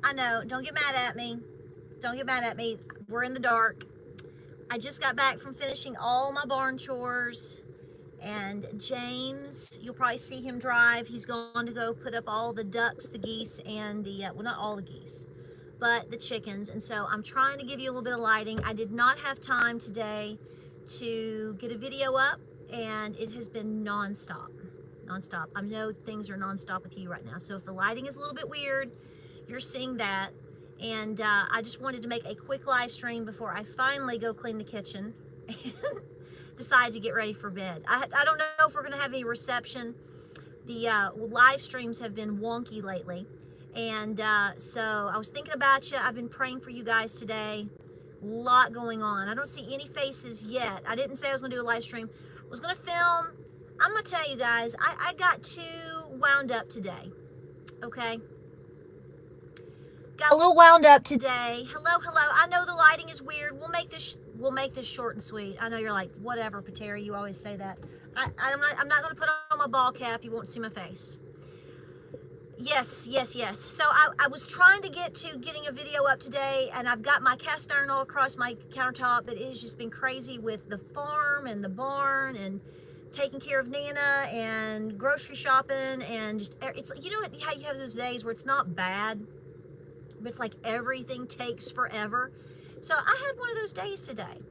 I know. Don't get mad at me. Don't get mad at me. We're in the dark. I just got back from finishing all my barn chores. And James, you'll probably see him drive. He's gone to go put up all the ducks, the geese, and well, not all the geese, but the chickens. And so I'm trying to give you a little bit of lighting. I did not have time today to get a video up, and it has been nonstop. I know things are nonstop with you right now. So if the lighting is a little bit weird, you're seeing that. And I just wanted to make a quick live stream before I finally go clean the kitchen and decide to get ready for bed. I don't know if we're going to have any reception. The live streams have been wonky lately. And so I was thinking about you. I've been praying for you guys today. A lot going on. I don't see any faces yet. I didn't say I was going to do a live stream. I was going to film. I'm going to tell you guys, I got too wound up today. Okay? Got a little wound up today. Hello. I know the lighting is weird. We'll make this short and sweet. I know you're like, whatever, Patera, you always say that. I'm not going to put on my ball cap. You won't see my face. Yes. So I was trying to get to getting a video up today, and I've got my cast iron all across my countertop, but it has just been crazy with the farm and the barn and taking care of Nana and grocery shopping, and just, it's, you know how you have those days where it's not bad, but it's like everything takes forever. So I had one of those days today.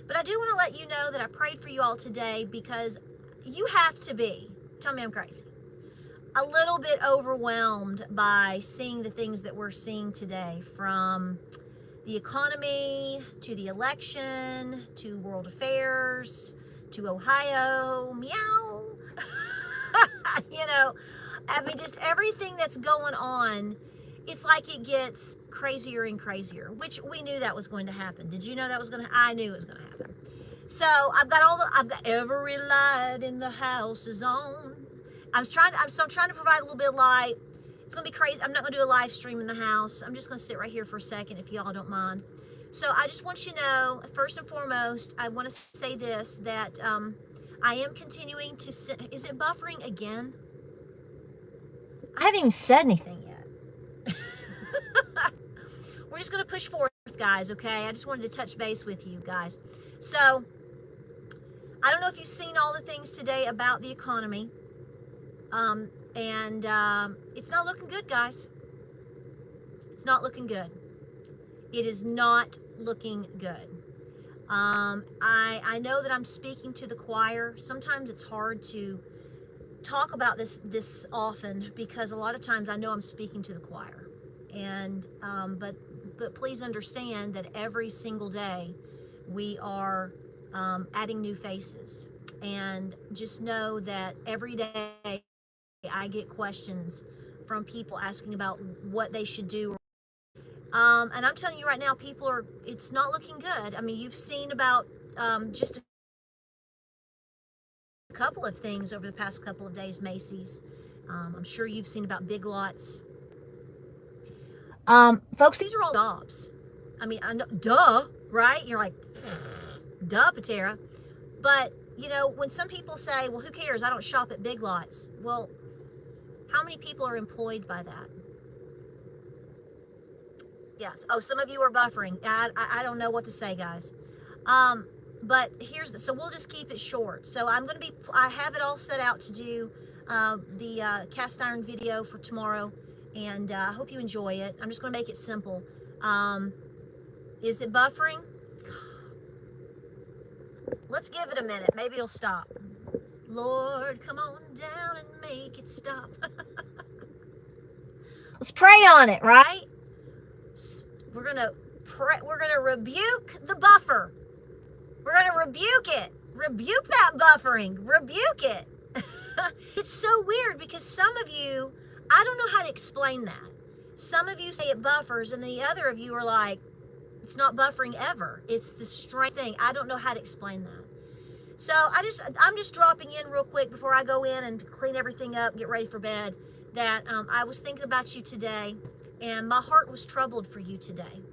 But I do want to let you know that I prayed for you all today, because you have to be, tell me I'm crazy, a little bit overwhelmed by seeing the things that we're seeing today, from the economy to the election to world affairs to Ohio, meow. You know, I mean, just everything that's going on. It's like it gets crazier and crazier, which we knew that was going to happen. Did you know that was going to? I knew it was going to happen. So I've got every light in the house is on. I'm trying to provide a little bit of light. It's going to be crazy. I'm not going to do a live stream in the house. I'm just going to sit right here for a second, if y'all don't mind. So I just want you to know, first and foremost, I want to say this, that I am continuing to is it buffering again? I haven't even said anything yet. We're just going to push forth, guys, okay? I just wanted to touch base with you guys. So I don't know if you've seen all the things today about the economy. It's not looking good, guys. It's not looking good. It is not looking good. I know that I'm speaking to the choir. Sometimes it's hard to talk about this often, because a lot of times I know I'm speaking to the choir. And but please understand that every single day we are adding new faces. And just know that every day I get questions from people asking about what they should do. And I'm telling you right now, it's not looking good. I mean, you've seen about just a couple of things over the past couple of days, Macy's. I'm sure you've seen about Big Lots. Folks, these are all jobs. I mean, I know, duh, right? You're like, duh, Patera. But, you know, when some people say, well, who cares? I don't shop at Big Lots. Well, how many people are employed by that? Yes. Oh, some of you are buffering. I don't know what to say, guys. But so we'll just keep it short. So I have it all set out to do the cast iron video for tomorrow, and I hope you enjoy it. I'm just going to make it simple. Is it buffering? Let's give it a minute. Maybe it'll stop. Lord, come on down and make it stop. Let's pray on it, right? We're gonna pray. We're gonna rebuke the buffer. We're gonna rebuke it. Rebuke that buffering. Rebuke it. It's so weird, because some of you, I don't know how to explain that. Some of you say it buffers, and the other of you are like, it's not buffering ever. It's the strange thing. I don't know how to explain that. So I'm just dropping in real quick before I go in and clean everything up, get ready for bed, that I was thinking about you today, and my heart was troubled for you today.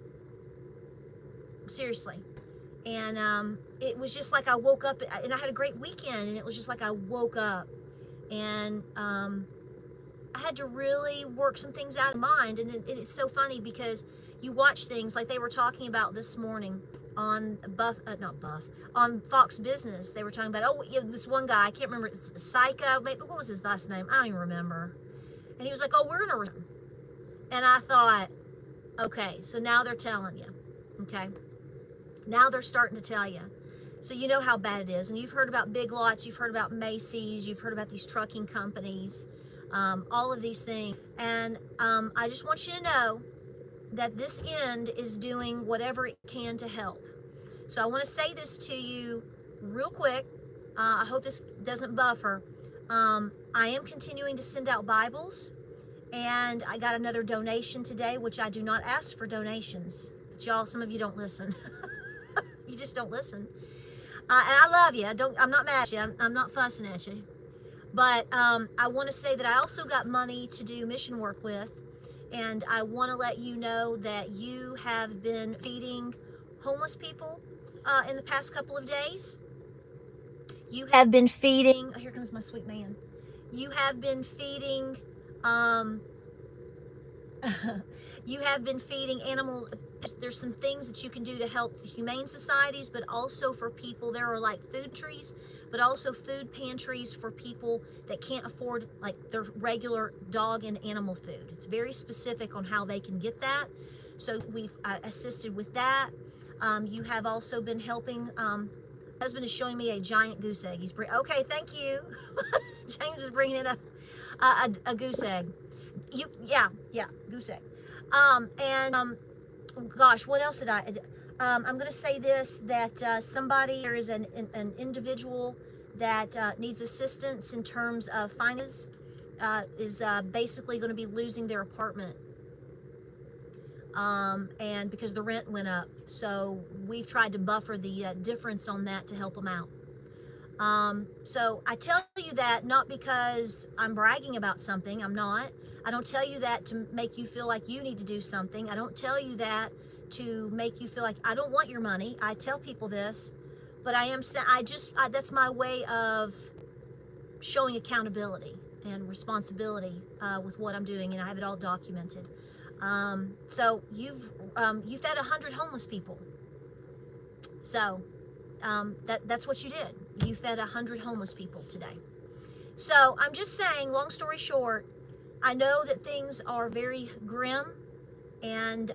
Seriously. And it was just like I woke up, and I had a great weekend, and it was just like I woke up, and I had to really work some things out of mind. And it's so funny because you watch things like they were talking about this morning on on Fox Business. They were talking about, oh, yeah, this one guy, I can't remember, it's Psycho, maybe, what was his last name? I don't even remember. And he was like, oh, we're gonna, and I thought, okay, so now they're telling you, okay? Now they're starting to tell you. So you know how bad it is. And you've heard about Big Lots, you've heard about Macy's, you've heard about these trucking companies, all of these things. And I just want you to know that this end is doing whatever it can to help. So I want to say this to you real quick. I hope this doesn't buffer. I am continuing to send out Bibles. And I got another donation today, which I do not ask for donations. But y'all, some of you don't listen. You just don't listen. And I love you. I'm not mad at you. I'm not fussing at you. But I want to say that I also got money to do mission work with. And I want to let you know that you have been feeding homeless people in the past couple of days. You have been feeding, oh, here comes my sweet man. You have been feeding, you have been feeding animal. There's some things that you can do to help the humane societies, but also for people. There are like food trees, but also food pantries for people that can't afford like their regular dog and animal food. It's very specific on how they can get that. So we've assisted with that. You have also been helping. My husband is showing me a giant goose egg. He's okay. Thank you. James is bringing in a goose egg. Yeah, goose egg. Gosh, what else did I'm going to say this, that there is an individual that needs assistance in terms of finances, is basically going to be losing their apartment. And because the rent went up. So we've tried to buffer the difference on that to help them out. So I tell you that not because I'm bragging about something. I'm not. I don't tell you that to make you feel like you need to do something. I don't tell you that to make you feel like I don't want your money. I tell people this, but that's my way of showing accountability and responsibility with what I'm doing, and I have it all documented. So you fed 100 homeless people. So that's what you did. You fed 100 homeless people today. So I'm just saying, long story short, I know that things are very grim and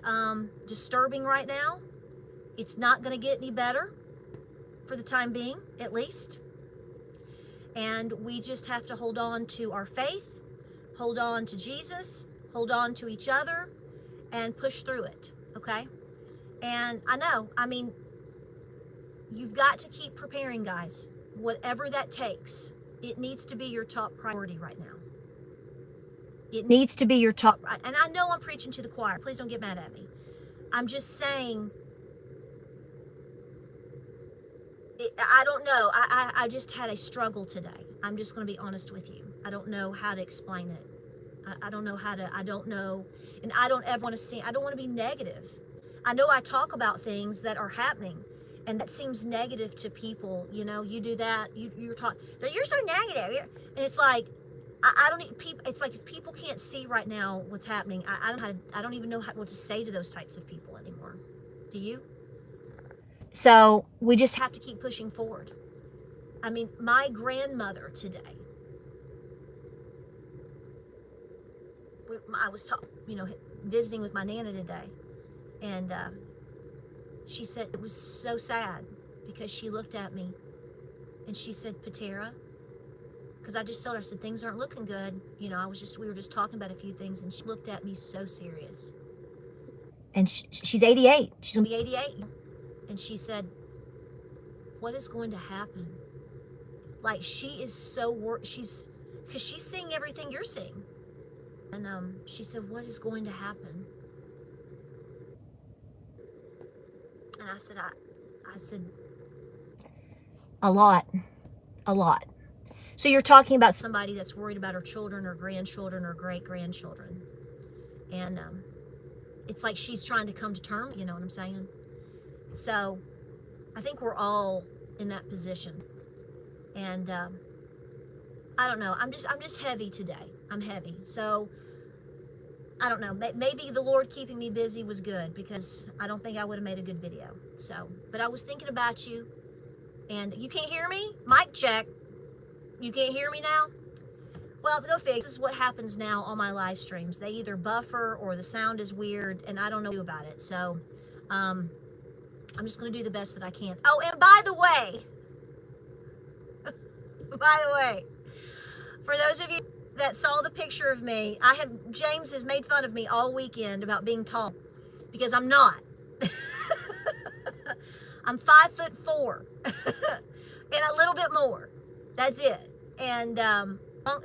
disturbing right now. It's not going to get any better for the time being, at least. And we just have to hold on to our faith, hold on to Jesus, hold on to each other, and push through it, okay? And you've got to keep preparing, guys. Whatever that takes, it needs to be your top priority right now. It needs to be your top, and I know I'm preaching to the choir. Please don't get mad at me. I'm just saying, I don't know. I just had a struggle today. I'm just going to be honest with you. I don't know how to explain it. I don't know, and I don't ever want to I don't want to be negative. I know I talk about things that are happening, and that seems negative to people. You know, you do that, you're so negative, and it's like, I don't need people. It's like if people can't see right now what's happening, I don't even know what to say to those types of people anymore. Do you? So we just have to keep pushing forward. I mean, my grandmother today, I was visiting with my Nana today, and she said it was so sad because she looked at me and she said, Patera, because I just told her, I said, things aren't looking good. You know, we were just talking about a few things, and she looked at me so serious. And she's 88. She's going to be 88. And she said, what is going to happen? Like, she is so because she's seeing everything you're seeing. And she said, what is going to happen? And I said, a lot. So you're talking about somebody that's worried about her children or grandchildren or great-grandchildren. And it's like she's trying to come to terms, you know what I'm saying? So I think we're all in that position. And I don't know, I'm just heavy today. I'm heavy. So I don't know. Maybe the Lord keeping me busy was good, because I don't think I would have made a good video. So, but I was thinking about you, and you can't hear me? Mic check. You can't hear me now? Well, go fix. This is what happens now on my live streams. They either buffer or the sound is weird, and I don't know about it. So, I'm just going to do the best that I can. Oh, and by the way, for those of you that saw the picture of me, James has made fun of me all weekend about being tall, because I'm not. I'm 5'4", and a little bit more. That's it. And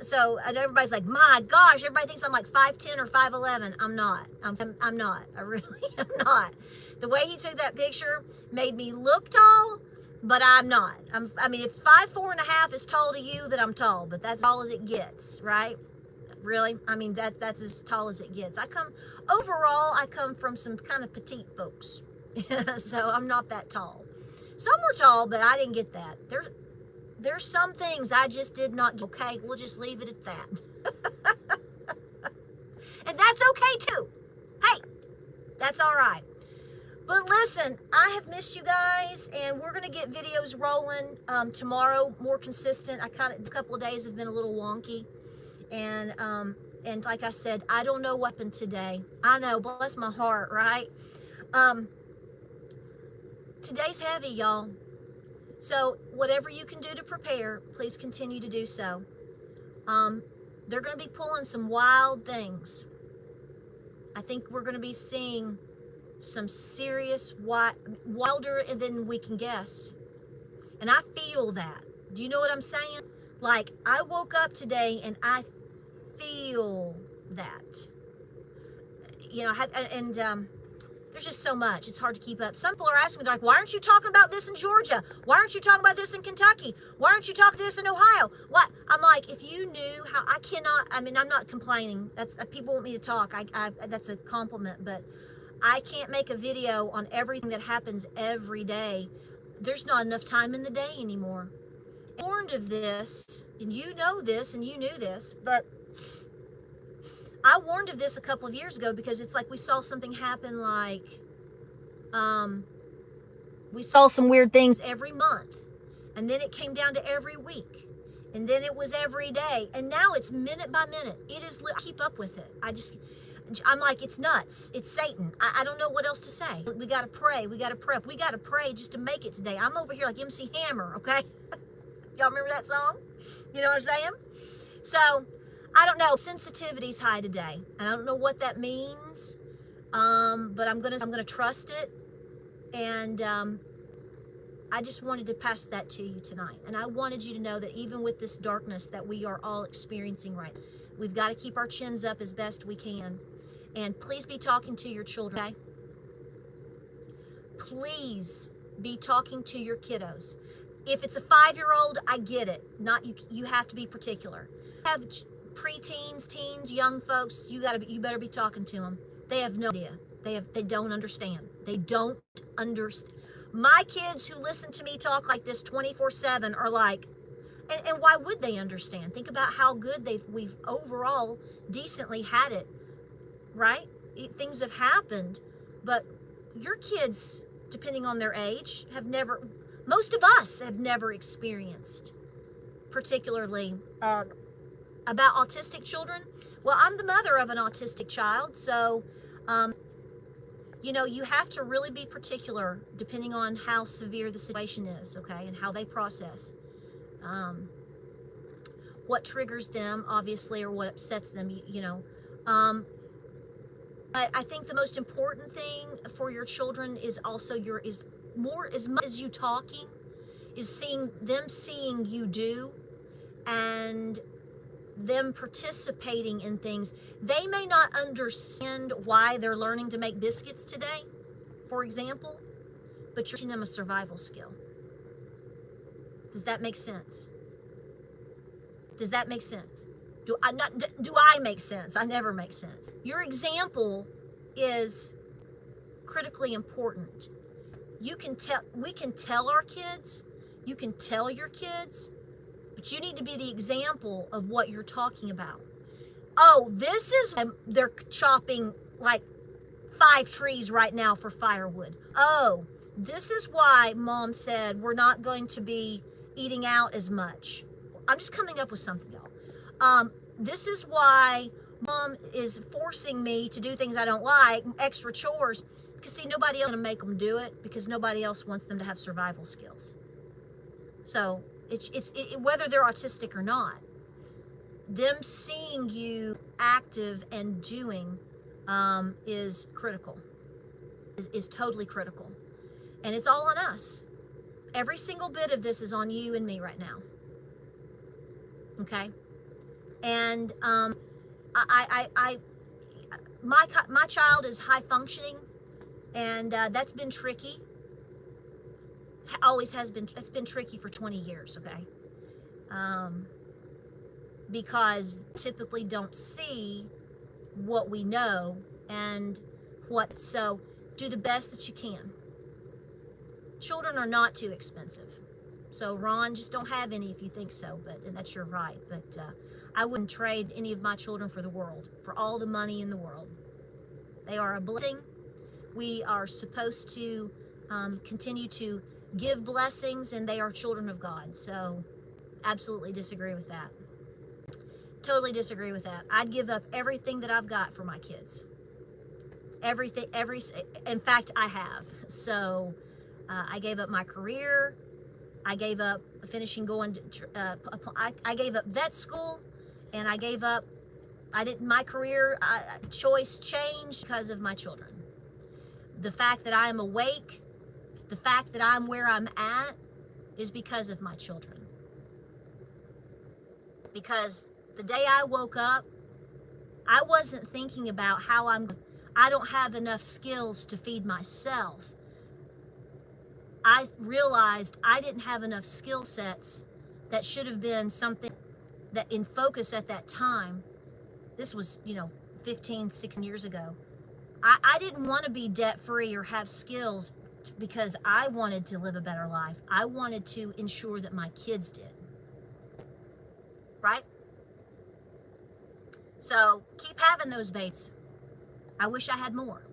so everybody's like, my gosh, everybody thinks I'm like 5'10" or 5'11". I'm not. I'm not. I really am not. The way he took that picture made me look tall, but I'm not. I mean, if 5'4.5" is tall to you, then I'm tall, but that's as tall as it gets, right? Really? I mean, that's as tall as it gets. Overall, I come from some kind of petite folks. So I'm not that tall. Some were tall, but I didn't get that. There's some things I just did not get. Okay, we'll just leave it at that. And that's okay too. Hey, that's all right. But listen, I have missed you guys, and we're going to get videos rolling tomorrow, more consistent. A couple of days have been a little wonky. And like I said, I don't know what happened today. I know, bless my heart, right? Today's heavy, y'all. So whatever you can do to prepare, please continue to do so. They're going to be pulling some wild things. I think we're going to be seeing some serious, wilder than we can guess. And I feel that. Do you know what I'm saying? Like, I woke up today and I feel that. You know, there's just so much. It's hard to keep up. Some people are asking me, they're like, why aren't you talking about this in Georgia? Why aren't you talking about this in Kentucky? Why aren't you talking this in Ohio? What? I'm like, if you knew how, I'm not complaining. That's people want me to talk. That's a compliment, but I can't make a video on everything that happens every day. There's not enough time in the day anymore. I'm warned of this, and you know this, and you knew this, but I warned of this a couple of years ago, because it's like we saw something happen, like we saw some weird things every month, and then it came down to every week, and then it was every day, and now it's minute by minute. It is, I keep up with it. I'm like, it's nuts. It's Satan. I don't know what else to say. We got to pray. We got to prep. We got to pray just to make it today. I'm over here like MC Hammer, okay? Y'all remember that song? You know what I'm saying? So, I don't know. Sensitivity's high today, and I don't know what that means. But I'm gonna trust it, and I just wanted to pass that to you tonight. And I wanted you to know that even with this darkness that we are all experiencing right, we've got to keep our chins up as best we can. And please be talking to your children, okay? Please be talking to your kiddos. If it's a 5-year-old, I get it. Not you. You have to be particular. Have preteens, teens, young folks. You better be talking to them. They have no idea. They don't understand. They don't understand. My kids who listen to me talk like this 24/7 are like, and why would they understand? Think about how good we've overall decently had it, right? Things have happened, but your kids, depending on their age, most of us have never experienced, particularly about autistic children. Well, I'm the mother of an autistic child, so you know, you have to really be particular depending on how severe the situation is, okay, and how they process. What triggers them, obviously, or what upsets them, you know. But I think the most important thing for your children is also as much as you talking, is seeing you do, and them participating in things. They may not understand why they're learning to make biscuits today, for example, but you're teaching them a survival skill. Does that make sense? Does that make sense? Do I make sense? I never make sense. Your example is critically important. We can tell our kids, you can tell your kids, but you need to be the example of what you're talking about. Oh, this is, they're chopping like 5 trees right now for firewood. Oh, this is why mom said we're not going to be eating out as much. I'm just coming up with something, y'all. This is why mom is forcing me to do things I don't like, extra chores, because see, nobody else is going to make them do it because nobody else wants them to have survival skills. So it's whether they're autistic or not, them seeing you active and doing is critical, is totally critical. And it's all on us. Every single bit of this is on you and me right now. Okay? And my child is high functioning, and that's been tricky. Always has been. It's been tricky for 20 years. Okay, because typically don't see what we know and what. So do the best that you can. Children are not too expensive. So Ron, just don't have any if you think so, and that's your right. But I wouldn't trade any of my children for the world, for all the money in the world. They are a blessing. We are supposed to continue to give blessings, and they are children of God. So absolutely disagree with that. Totally disagree with that. I'd give up everything that I've got for my kids. Everything, in fact, I have. So I gave up my career. I gave up finishing going to, I gave up vet school, and I gave up, my career choice changed because of my children. The fact that I am awake, the fact that I'm where I'm at is because of my children. Because the day I woke up, I wasn't thinking about how I don't have enough skills to feed myself. I realized I didn't have enough skill sets that should have been something that in focus at that time. This was, 15, 16 years ago. I didn't want to be debt-free or have skills because I wanted to live a better life. I wanted to ensure that my kids did. Right? So keep having those babies. I wish I had more.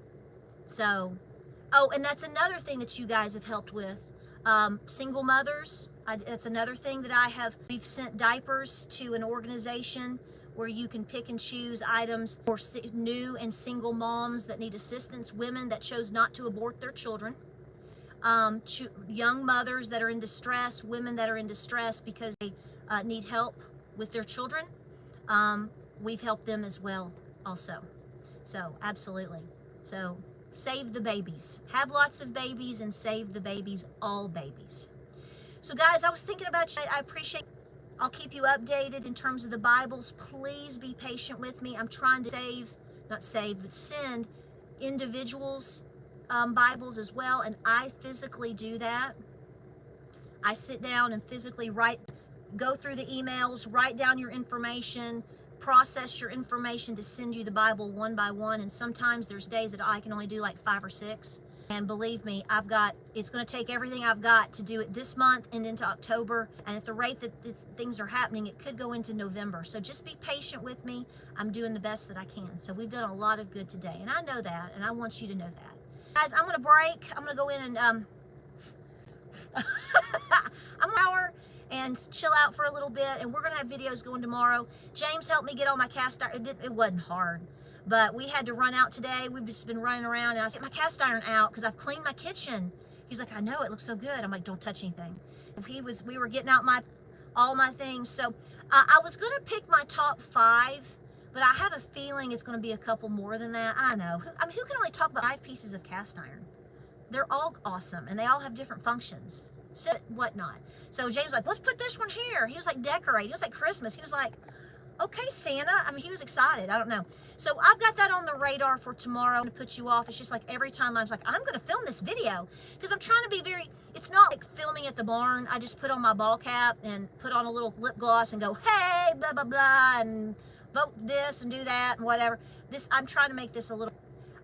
So, and that's another thing that you guys have helped with. Single mothers, that's another thing that we've sent diapers to an organization where you can pick and choose items for new and single moms that need assistance, women that chose not to abort their children, young mothers that are in distress, women that are in distress because they need help with their children. We've helped them as well also. So absolutely. So save the babies. Have lots of babies and save the babies, all babies. So guys, I was thinking about you. I appreciate, I'll keep you updated in terms of the Bibles. Please be patient with me. I'm trying to send individuals Bibles as well, and I physically do that. I sit down and physically go through the emails, write down your information, process your information to send you the Bible one by one. And sometimes there's days that I can only do like 5 or 6. And believe me, it's going to take everything I've got to do it this month and into October. And at the rate that things are happening, it could go into November. So just be patient with me. I'm doing the best that I can. So we've done a lot of good today. And I know that, and I want you to know that. Guys, I'm going to break. I'm going to go in and I'm an hour and chill out for a little bit, and we're going to have videos going tomorrow. James helped me get all my cast iron. It wasn't hard, but we had to run out today. We've just been running around, and I said, my cast iron out because I've cleaned my kitchen. He's like, I know, it looks so good. I'm like, don't touch anything. We were getting out all my things. So I was going to pick my top 5, but I have a feeling it's going to be a couple more than that. I know. Who can only talk about 5 pieces of cast iron? They're all awesome, and they all have different functions. So whatnot. So James was like, let's put this one here. He was like, decorate. He was like, Christmas. He was like, okay, Santa. He was excited. I don't know. So I've got that on the radar for tomorrow to put you off. It's just like every time I'm like, I'm going to film this video because I'm trying to be it's not like filming at the barn. I just put on my ball cap and put on a little lip gloss and go, hey, blah, blah, blah, and vote this and do that and whatever. I'm trying to make this a little,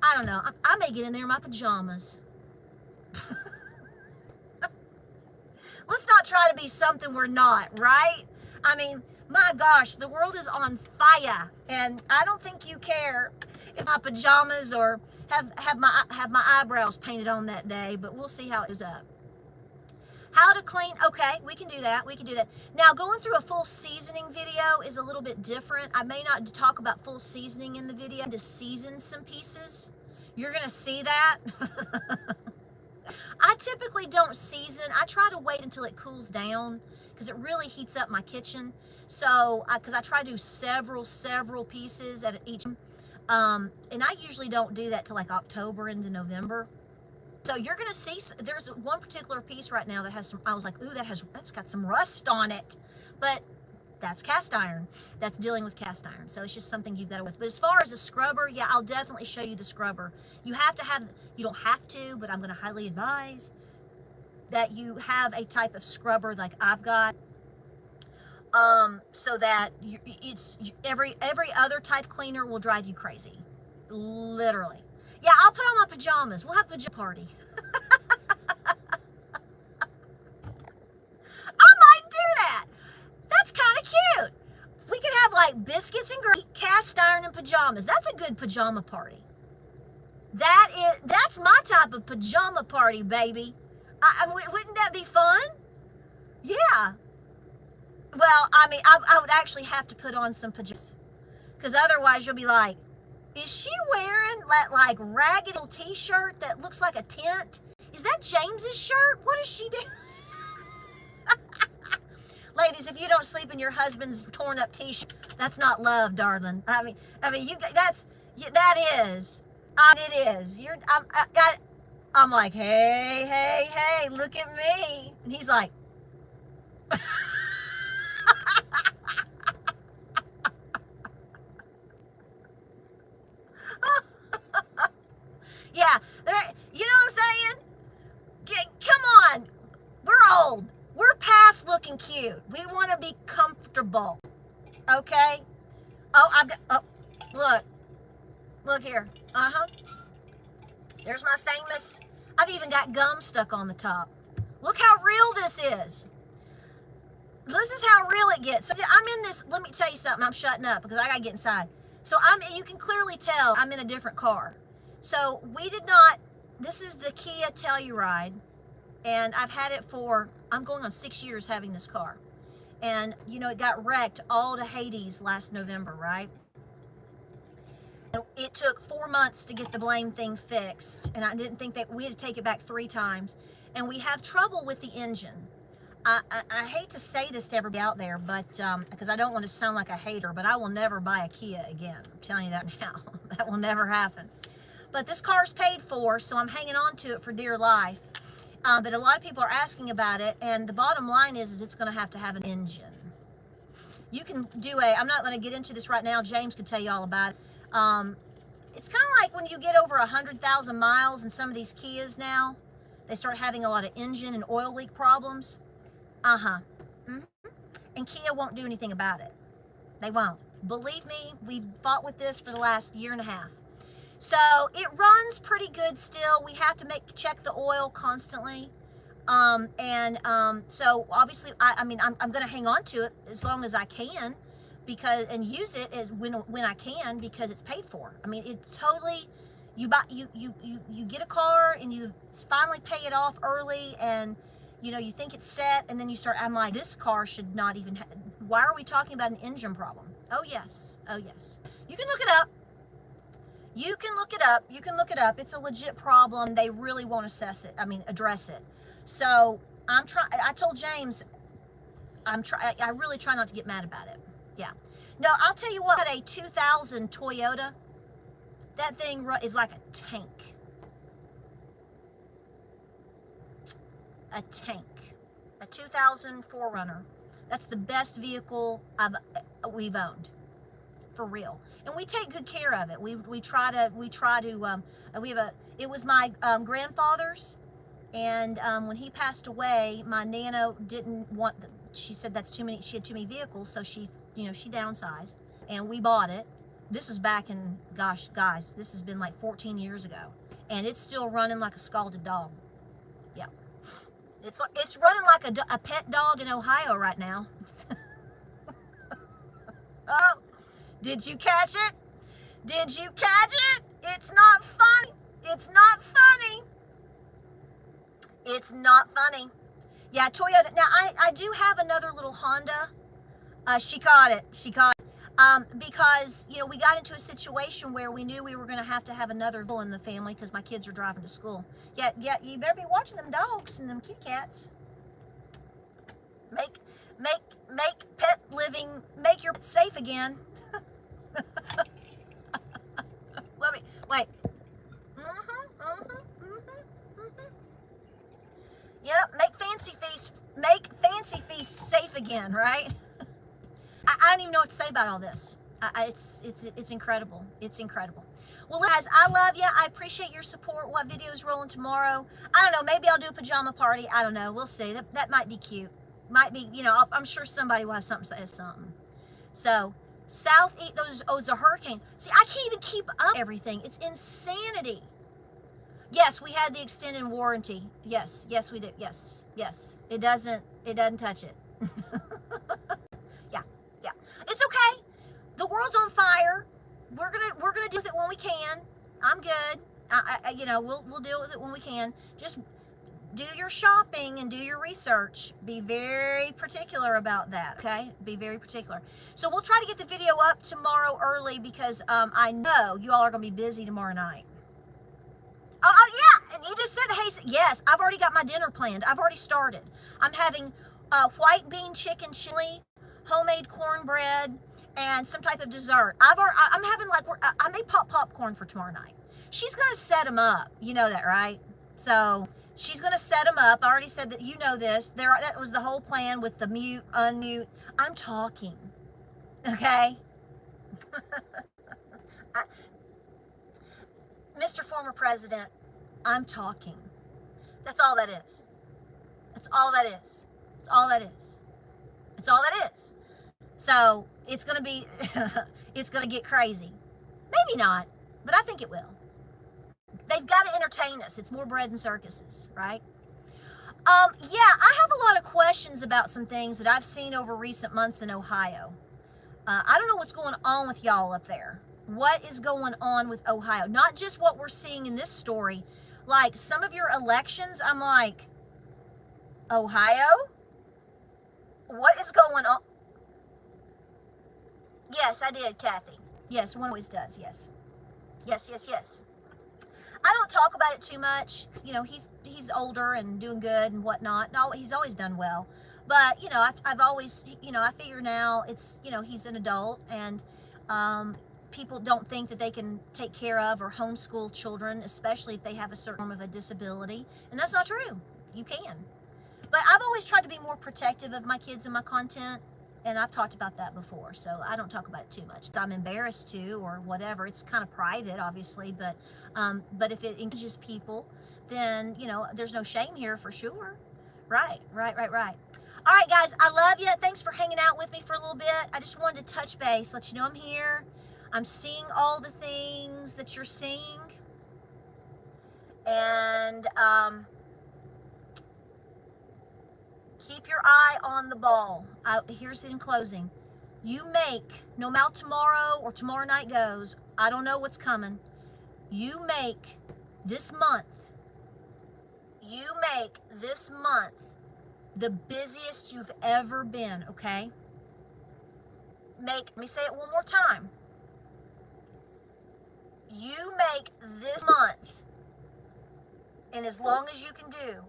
I don't know. I may get in there in my pajamas. Let's not try to be something we're not, right? My gosh, the world is on fire, and I don't think you care if my pajamas or have my eyebrows painted on that day, but we'll see how it is up. How to clean, okay, we can do that, Now, going through a full seasoning video is a little bit different. I may not talk about full seasoning in the video, to season some pieces. You're gonna see that. I typically don't season. I try to wait until it cools down because it really heats up my kitchen. So, because I try to do several pieces at each, and I usually don't do that till like October into November. So you're gonna see, there's one particular piece right now that has some, I was like, ooh, that's got some rust on it. But that's cast iron. That's dealing with cast iron. So it's just something you've got to with. But as far as a scrubber, yeah, I'll definitely show you the scrubber. You don't have to, but I'm gonna highly advise that you have a type of scrubber like I've got. So that every other type cleaner will drive you crazy. Literally. Yeah, I'll put on my pajamas. We'll have a pajama party. I might do that. That's kind of cute. We could have like biscuits and gravy, cast iron, and pajamas. That's a good pajama party. That's my type of pajama party, baby. Wouldn't that be fun? Yeah. Well, I mean, I would actually have to put on some pajamas, because otherwise you'll be like, is she wearing that like ragged little t-shirt that looks like a tent? Is that James's shirt? What is she doing? Ladies, if you don't sleep in your husband's torn up t-shirt, that's not love, darling. I mean, that is. It is. I'm like, hey, look at me. And he's like, yeah, you know what I'm saying? Come on. We're old. We're past looking cute. We want to be comfortable. Okay? Look here. There's my famous, I've even got gum stuck on the top. Look how real this is. This is how real it gets. So I'm in this, let me tell you something, I'm shutting up because I gotta get inside. So you can clearly tell I'm in a different car. So this is the Kia Telluride, and I've had it I'm going on 6 years having this car. And, it got wrecked all to Hades last November, right? And it took 4 months to get the blame thing fixed, and I didn't think that we had to take it back 3 times. And we have trouble with the engine. I hate to say this to everybody out there, but because I don't want to sound like a hater, but I will never buy a Kia again. I'm telling you that now. That will never happen. But this car's paid for, so I'm hanging on to it for dear life. But a lot of people are asking about it, and the bottom line is it's going to have an engine. You can do I'm not going to get into this right now. James could tell you all about it. It's kind of like when you get over 100,000 miles in some of these Kias now, they start having a lot of engine and oil leak problems. Mm-hmm. And Kia won't do anything about it. They won't. Believe me, we've fought with this for the last 1.5 years. So it runs pretty good still. We have to check the oil constantly. So obviously, I'm going to hang on to it as long as I can, and use it as when I can, because it's paid for. I mean, it totally, you get a car and you finally pay it off early, and you think it's set, and then I'm like, this car should not even why are we talking about an engine problem? Oh yes. You can look it up. You can look it up. It's a legit problem. They really won't address it. So I told James, I really try not to get mad about it. Yeah. No, I'll tell you what, a 2000 Toyota, that thing is like a tank. A 2000 4Runner. That's the best vehicle we've owned, for real. And we take good care of it. We try to it was my grandfather's, and when he passed away, my Nana didn't want, she said that's too many, she had too many vehicles, so she downsized, and we bought it. This was back in, gosh, guys, this has been like 14 years ago, and it's still running like a scalded dog. Yeah. It's running like a pet dog in Ohio right now. Oh, did you catch it? Did you catch it? It's not funny. It's not funny. It's not funny. Yeah, Toyota. Now, I do have another little Honda. She caught it. She caught it. Because, you know, we got into a situation where we knew we were going to have another vehicle in the family because my kids are driving to school. Yeah, you better be watching them dogs and them kitty cats. Make pet living, make your pet safe again. Let me, wait. Yep, make Fancy Feast safe again, right? I don't even know what to say about all this. It's incredible. It's incredible. Well, guys, I love you. I appreciate your support. What video is rolling tomorrow? I don't know. Maybe I'll do a pajama party. I don't know. We'll see. That might be cute. Might be, you know, I'm sure somebody will have something to say something. So, southeast, it's a hurricane. See, I can't even keep up everything. It's insanity. Yes, we had the extended warranty. Yes, we did. Yes. It doesn't touch it. Yeah. It's okay. The world's on fire. We're gonna deal with it when we can. I'm good. You know, we'll deal with it when we can. Just do your shopping and do your research. Be very particular about that, okay? Be very particular. So we'll try to get the video up tomorrow early because I know you all are going to be busy tomorrow night. Oh, yeah, you just said, hey, yes, I've already got my dinner planned. I've already started. I'm having white bean chicken chili, homemade cornbread, and some type of dessert. I'm having I made popcorn for tomorrow night. She's going to set them up. You know that, right? So she's going to set them up. I already said that you know this. That was the whole plan with the mute, unmute. I'm talking. Okay? Mr. Former President, I'm talking. That's all that is. That's all that is. That's all that is. That's all that is. So it's going to be, it's going to get crazy. Maybe not, but I think it will. They've got to entertain us. It's more bread and circuses, right? Yeah, I have a lot of questions about some things that I've seen over recent months in Ohio. I don't know what's going on with y'all up there. What is going on with Ohio? Not just what we're seeing in this story. Like some of your elections, I'm like, Ohio? What is going on? Yes, I did, Kathy. Yes, one always does, yes. Yes. I don't talk about it too much. You know, he's older and doing good and whatnot. No, he's always done well. But, you know, I've always, you know, I figure now it's, you know, he's an adult and people don't think that they can take care of or homeschool children, especially if they have a certain form of a disability. And that's not true. You can. But I've always tried to be more protective of my kids and my content. And I've talked about that before, so I don't talk about it too much. I'm embarrassed to or whatever. It's kind of private, obviously, but if it engages people, then, you know, there's no shame here for sure. Right. All right, guys, I love you. Thanks for hanging out with me for a little bit. I just wanted to touch base, let you know I'm here. I'm seeing all the things that you're seeing. And keep your eye on the ball. Here's in closing. You make, no matter tomorrow or tomorrow night goes, I don't know what's coming. You make this month the busiest you've ever been, okay? Let me say it one more time. You make this month, and as long as you can do,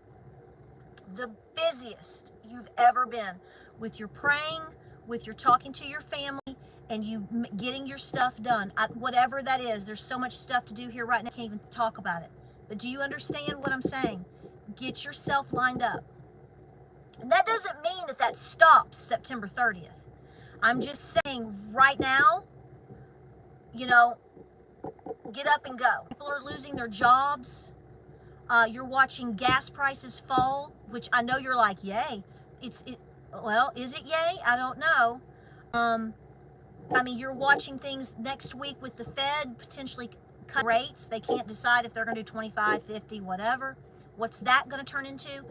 the busiest you've ever been with your praying, with your talking to your family, and you getting your stuff done. Whatever that is, there's so much stuff to do here right now, I can't even talk about it. But do you understand what I'm saying? Get yourself lined up. And that doesn't mean that stops September 30th. I'm just saying right now, you know, get up and go. People are losing their jobs. You're watching gas prices fall, which I know you're like, yay. Well, is it yay? I don't know. I mean, you're watching things next week with the Fed potentially cut rates. They can't decide if they're going to do 25, 50, whatever. What's that going to turn into?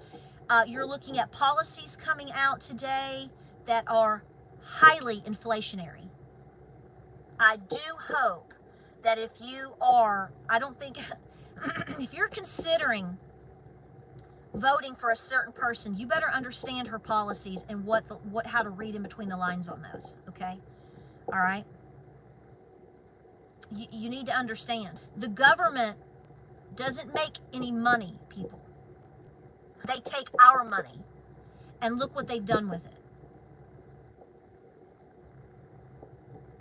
You're looking at policies coming out today that are highly inflationary. I do hope that if you are, I don't think, if you're considering voting for a certain person, you better understand her policies and how to read in between the lines on those, okay? All right? You need to understand. The government doesn't make any money, people. They take our money, and look what they've done with it.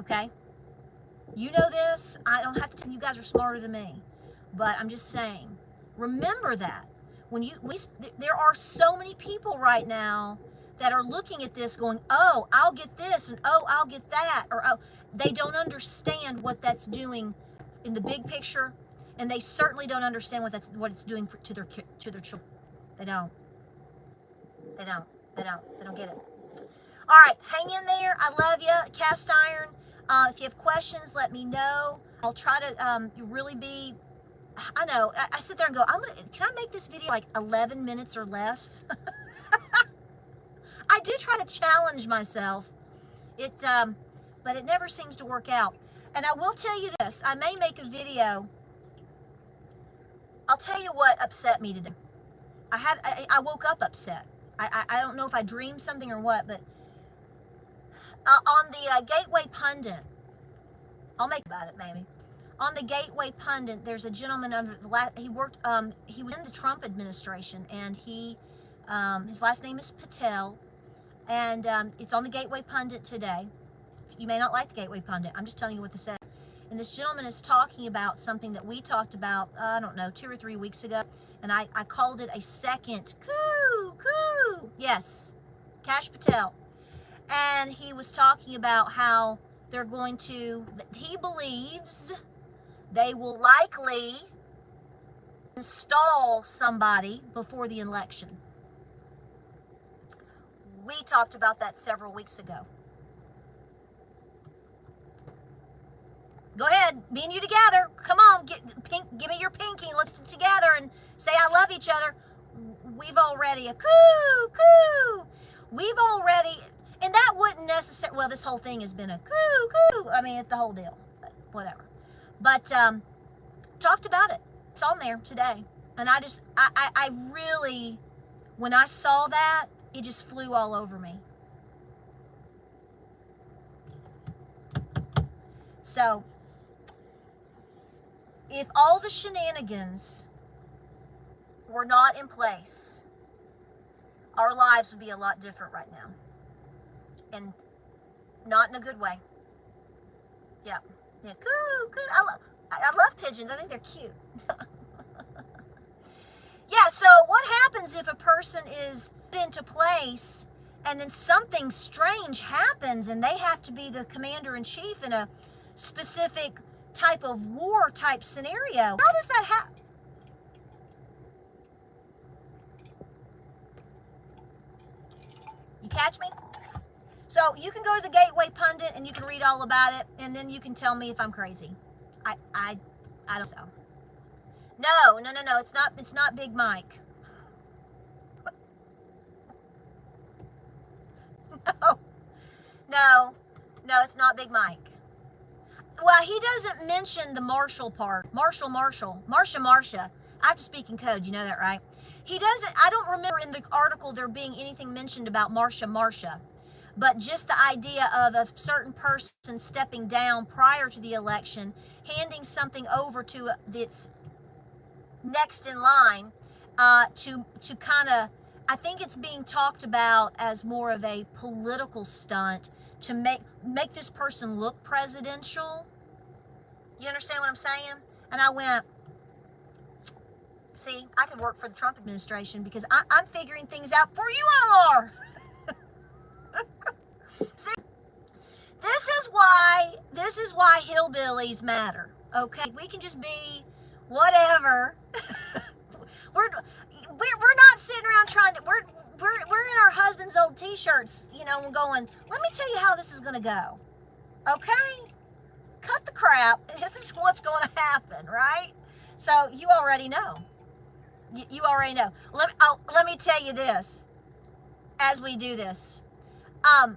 Okay? You know this. I don't have to tell you, guys are smarter than me. But I'm just saying, remember that. There are so many people right now that are looking at this going, oh, I'll get this, and oh, I'll get that, or oh, they don't understand what that's doing in the big picture, and they certainly don't understand what it's doing to their children. They don't. They don't get it. All right, hang in there. I love you, cast iron. If you have questions, let me know. I'll try to really be. I know. I sit there and go, can I make this video like 11 minutes or less? I do try to challenge myself. But it never seems to work out. And I will tell you this. I may make a video. I'll tell you what upset me today. I woke up upset. I don't know if I dreamed something or what, but on the Gateway Pundit, I'll make about it maybe. On the Gateway Pundit, there's a gentleman he was in the Trump administration, and his last name is Patel, and it's on the Gateway Pundit today. You may not like the Gateway Pundit. I'm just telling you what they said. And this gentleman is talking about something that we talked about, I don't know, 2 or 3 weeks ago, and I called it a second coup. Yes, Kash Patel. And he was talking about how he believes they will likely install somebody before the election. We talked about that several weeks ago. Go ahead, me and you together. Come on, give me your pinky. Let's sit together and say I love each other. We've already coup. We've already, and that wouldn't necessarily. Well, this whole thing has been a coup. I mean, it's the whole deal. But whatever. But talked about it. It's on there today, and I really, when I saw that, it just flew all over me. So, if all the shenanigans were not in place, our lives would be a lot different right now. And not in a good way. Yeah. Coo. I love pigeons. I think they're cute. Yeah, so what happens if a person is put into place and then something strange happens and they have to be the commander-in-chief in a specific type of war type scenario? How does that happen? You catch me? So you can go to the Gateway Pundit and you can read all about it, and then you can tell me if I'm crazy. I don't know. No. It's not Big Mike. No, it's not Big Mike. Well, he doesn't mention the Marshall part. Marsha. I have to speak in code, you know that, right? He doesn't, I don't remember in the article there being anything mentioned about Marsha. But just the idea of a certain person stepping down prior to the election, handing something over to its next in line, to kind of, I think it's being talked about as more of a political stunt to make this person look presidential. You understand what I'm saying? And I went, see, I could work for the Trump administration because I'm figuring things out before you all are. See, this is why hillbillies matter. Okay, we can just be whatever. we're not sitting around trying to. We're in our husband's old t-shirts, you know, and going, let me tell you how this is going to go. Okay, cut the crap. This is what's going to happen, right? So you already know. You already know. Let me tell you this. As we do this, I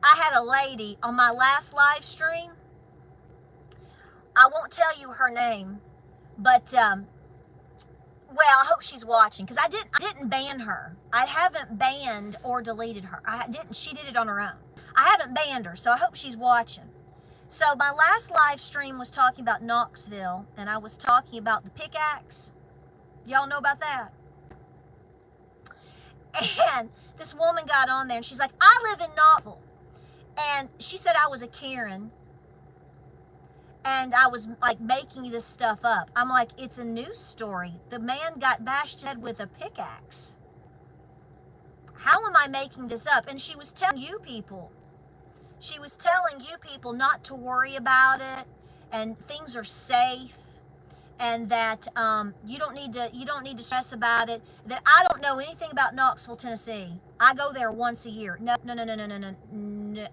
had a lady on my last live stream. I won't tell you her name, but well, I hope she's watching because I didn't ban her. I haven't banned or deleted her. I didn't. She did it on her own. I haven't banned her, so I hope she's watching. So my last live stream was talking about Knoxville, and I was talking about the pickaxe. Y'all know about that? And this woman got on there, and she's like, I live in Knoxville. And she said I was a Karen, and I was like making this stuff up. I'm like, it's a news story. The man got bashed head with a pickaxe. How am I making this up? And she was telling you people. She was telling you people not to worry about it, and things are safe, and that you don't need to stress about it. That I don't know anything about Knoxville, Tennessee. I go there once a year. No.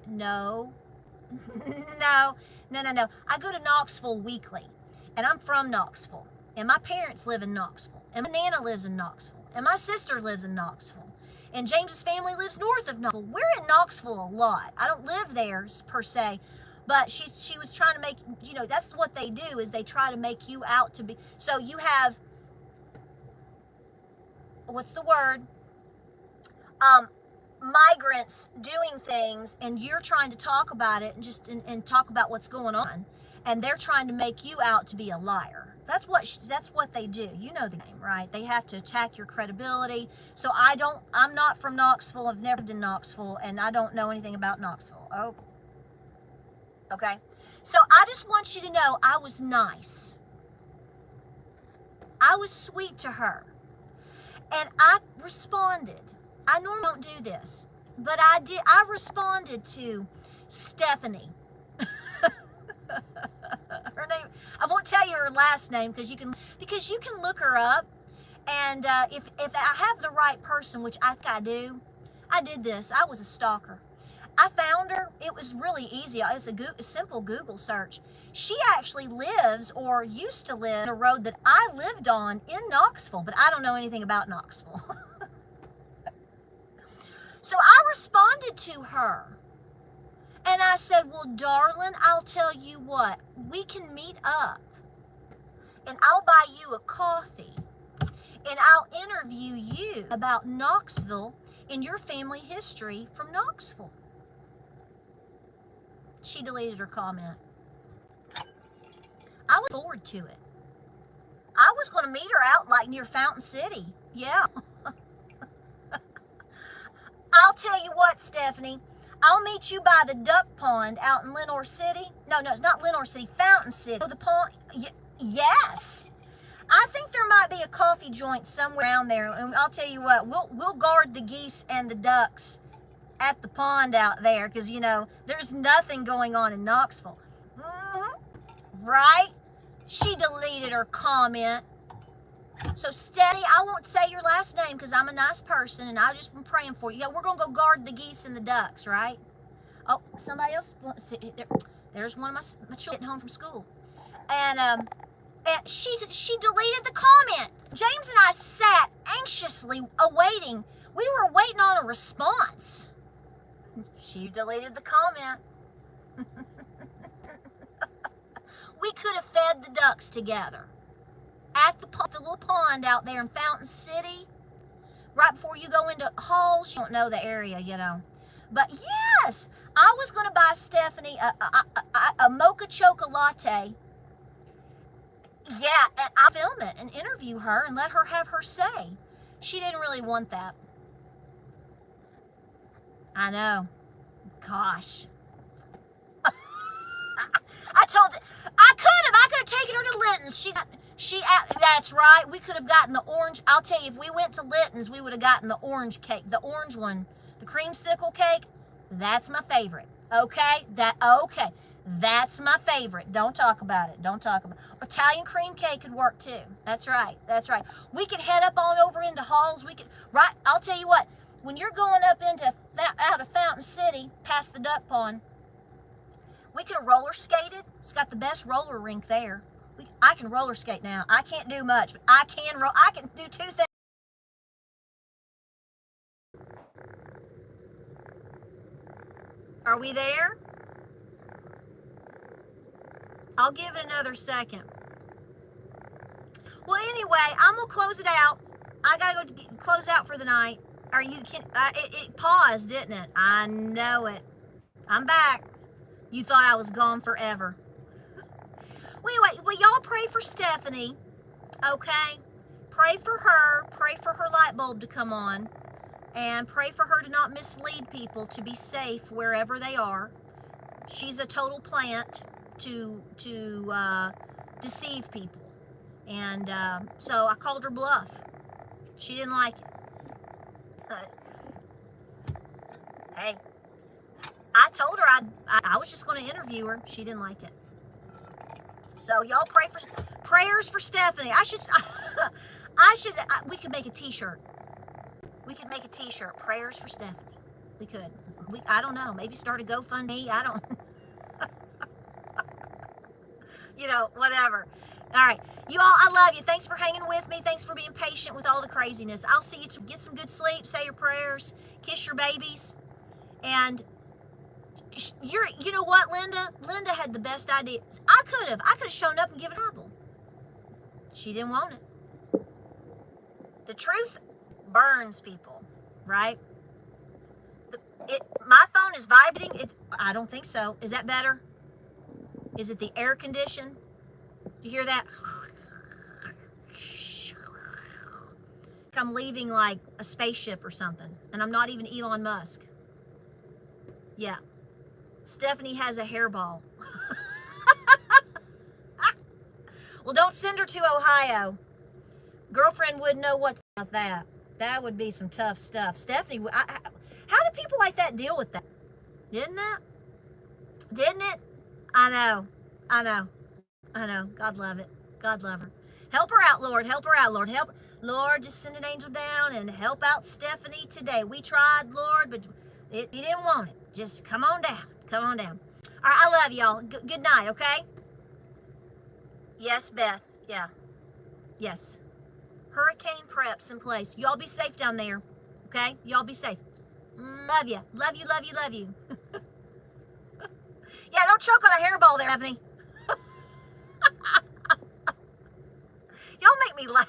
No. I go to Knoxville weekly, and I'm from Knoxville, and my parents live in Knoxville, and my Nana lives in Knoxville, and my sister lives in Knoxville, and James's family lives north of Knoxville. We're in Knoxville a lot. I don't live there per se, but she was trying to make, that's what they do, is they try to make you out to be. So you have, what's the word? Migrants doing things, and you're trying to talk about it and talk about what's going on, and they're trying to make you out to be a liar. That's what they do. You know the game, right? They have to attack your credibility. So I'm not from Knoxville. I've never been to Knoxville, and I don't know anything about Knoxville. Oh, okay. So I just want you to know I was nice. I was sweet to her, and I responded. I normally don't do this, but I did. I responded to Stephanie. Her name, I won't tell you her last name because you can look her up, and if I have the right person, which I think I do, I did this. I was a stalker. I found her. It was really easy. It's a simple Google search. She actually lives or used to live in a road that I lived on in Knoxville, but I don't know anything about Knoxville. So I responded to her, and I said, well, darling, I'll tell you what, we can meet up, and I'll buy you a coffee, and I'll interview you about Knoxville and your family history from Knoxville. She deleted her comment. I look forward to it. I was going to meet her out like near Fountain City. Yeah. I'll tell you what, Stephanie. I'll meet you by the duck pond out in Lenore City. No, it's not Lenore City. Fountain City. Oh, the pond. Yes. I think there might be a coffee joint somewhere around there, and I'll tell you what. We'll guard the geese and the ducks at the pond out there, because there's nothing going on in Knoxville. Right? She deleted her comment. So, Steady, I won't say your last name because I'm a nice person and I just been praying for you. Yeah, we're going to go guard the geese and the ducks, right? Oh, somebody else. There's one of my children getting home from school. And she deleted the comment. James and I sat anxiously awaiting. We were waiting on a response. She deleted the comment. We could have fed the ducks together at the little pond out there in Fountain City, right before you go into Halls. You don't know the area, But yes, I was going to buy Stephanie a mocha choca latte. Yeah, and I'll film it and interview her and let her have her say. She didn't really want that. I know. Gosh. I told her, I could have taken her to Linton's. That's right. We could have gotten the orange. I'll tell you, if we went to Linton's, we would have gotten the orange cake, the orange one, the creamsicle cake. That's my favorite. Okay, that's my favorite. Don't talk about it. Italian cream cake could work too. That's right. We could head up on over into Halls. Right. I'll tell you what. When you're going up out of Fountain City, past the duck pond, we could have roller skated. It's got the best roller rink there. I can roller skate now. I can't do much, but I can do two things. Are we there? I'll give it another second. Well, anyway, I'm going to close it out. I got to go close out for the night. Or you can, it paused, didn't it? I know it. I'm back. You thought I was gone forever. Well, anyway, well, y'all pray for Stephanie, okay? Pray for her light bulb to come on, and pray for her to not mislead people, to be safe wherever they are. She's a total plant to deceive people. And so I called her bluff. She didn't like it. Hey, I told her I was just going to interview her. She didn't like it. So y'all prayers for Stephanie. We could make a t-shirt. We could make a t-shirt. Prayers for Stephanie. We could. I don't know. Maybe start a GoFundMe. I don't. Whatever. All right. You all, I love you. Thanks for hanging with me. Thanks for being patient with all the craziness. I'll see you. Get some good sleep. Say your prayers. Kiss your babies. And you know what, Linda? Linda had the best ideas. I could have shown up and given a Bible. She didn't want it. The truth burns people, right? My phone is vibrating. I don't think so. Is that better? Is it the air condition? Do you hear that? I'm leaving like a spaceship or something, and I'm not even Elon Musk. Yeah. Stephanie has a hairball. Well, don't send her to Ohio. Girlfriend wouldn't know what about that. That would be some tough stuff. Stephanie, how do people like that deal with that? Didn't it? Didn't it? I know. God love it. God love her. Help her out, Lord. Help her out, Lord. Lord, just send an angel down and help out Stephanie today. We tried, Lord, but you didn't want it. Just come on down. Come on down. All right, I love y'all. Good night, okay? Yes, Beth. Yeah. Yes. Hurricane prep's in place. Y'all be safe down there, okay? Y'all be safe. Love you. Love you, love you, love you. Yeah, don't choke on a hairball there, Stephanie. Y'all make me laugh.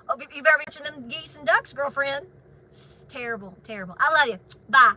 Oh, you better be watching them geese and ducks, girlfriend. It's terrible, terrible. I love you. Bye.